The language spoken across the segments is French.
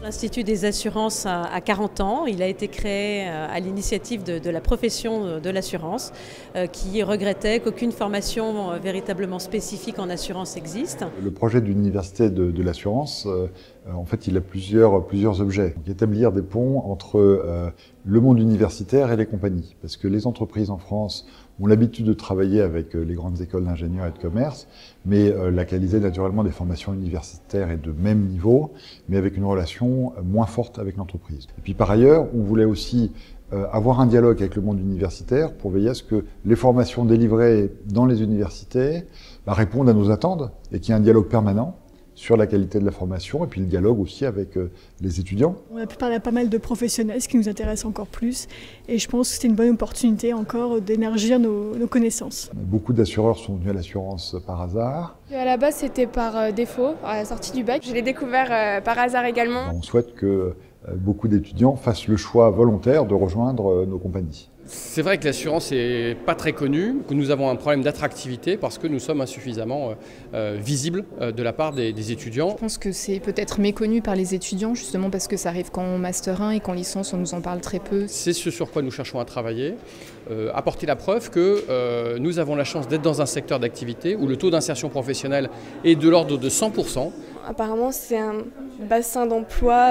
L'Institut des assurances a 40 ans. Il a été créé à l'initiative de la profession de l'assurance qui regrettait qu'aucune formation véritablement spécifique en assurance existe. Le projet d'université de l'assurance, en fait, il a plusieurs objets. Donc, établir des ponts entre le monde universitaire et les compagnies. Parce que les entreprises en France ont l'habitude de travailler avec les grandes écoles d'ingénieurs et de commerce, mais la qualité naturellement des formations universitaires est de même niveau, mais avec une relation moins forte avec l'entreprise. Et puis par ailleurs, on voulait aussi avoir un dialogue avec le monde universitaire pour veiller à ce que les formations délivrées dans les universités répondent à nos attentes et qu'il y ait un dialogue permanent sur la qualité de la formation et puis le dialogue aussi avec les étudiants. On a pu parler à pas mal de professionnels, ce qui nous intéresse encore plus. Et je pense que c'était une bonne opportunité encore d'élargir nos connaissances. Beaucoup d'assureurs sont venus à l'assurance par hasard. À la base, c'était par défaut, à la sortie du bac. Je l'ai découvert par hasard également. On souhaite que beaucoup d'étudiants fassent le choix volontaire de rejoindre nos compagnies. C'est vrai que l'assurance n'est pas très connue, que nous avons un problème d'attractivité parce que nous sommes insuffisamment visibles de la part des étudiants. Je pense que c'est peut-être méconnu par les étudiants justement parce que ça arrive qu'en Master 1 et qu'en licence on nous en parle très peu. C'est ce sur quoi nous cherchons à travailler, apporter la preuve que nous avons la chance d'être dans un secteur d'activité où le taux d'insertion professionnelle est de l'ordre de 100%. Apparemment, c'est un bassin d'emploi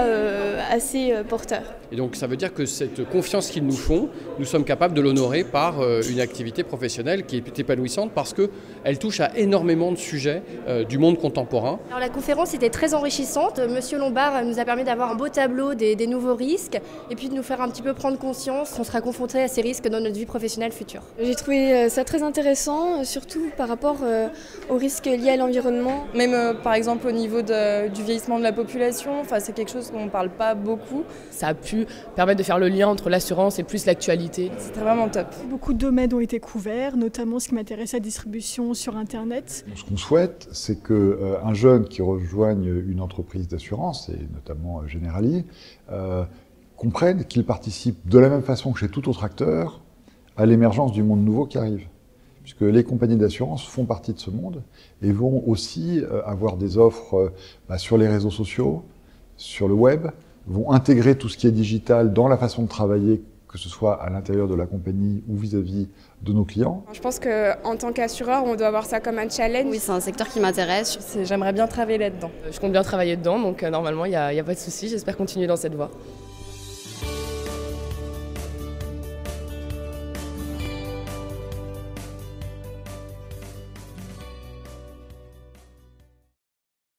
assez porteur. Et donc ça veut dire que cette confiance qu'ils nous font, nous sommes capables de l'honorer par une activité professionnelle qui est épanouissante parce qu'elle touche à énormément de sujets du monde contemporain. Alors la conférence était très enrichissante. Monsieur Lombard nous a permis d'avoir un beau tableau des nouveaux risques et puis de nous faire un petit peu prendre conscience qu'on sera confronté à ces risques dans notre vie professionnelle future. J'ai trouvé ça très intéressant, surtout par rapport aux risques liés à l'environnement. Même par exemple au niveau du vieillissement de la population, c'est quelque chose qu'on ne parle pas beaucoup. Ça a pu permettre de faire le lien entre l'assurance et plus l'actualité. C'était vraiment top. Beaucoup de domaines ont été couverts, notamment ce qui m'intéresse, la distribution sur Internet. Ce qu'on souhaite, c'est qu'un jeune qui rejoigne une entreprise d'assurance, et notamment Generali, comprenne qu'il participe de la même façon que chez tout autre acteur à l'émergence du monde nouveau qui arrive. Puisque les compagnies d'assurance font partie de ce monde et vont aussi avoir des offres sur les réseaux sociaux, sur le web, vont intégrer tout ce qui est digital dans la façon de travailler, que ce soit à l'intérieur de la compagnie ou vis-à-vis de nos clients. Je pense qu'en tant qu'assureur, on doit avoir ça comme un challenge. Oui, c'est un secteur qui m'intéresse. J'aimerais bien travailler là-dedans. Je compte bien travailler dedans, donc normalement il n'y a pas de souci, j'espère continuer dans cette voie.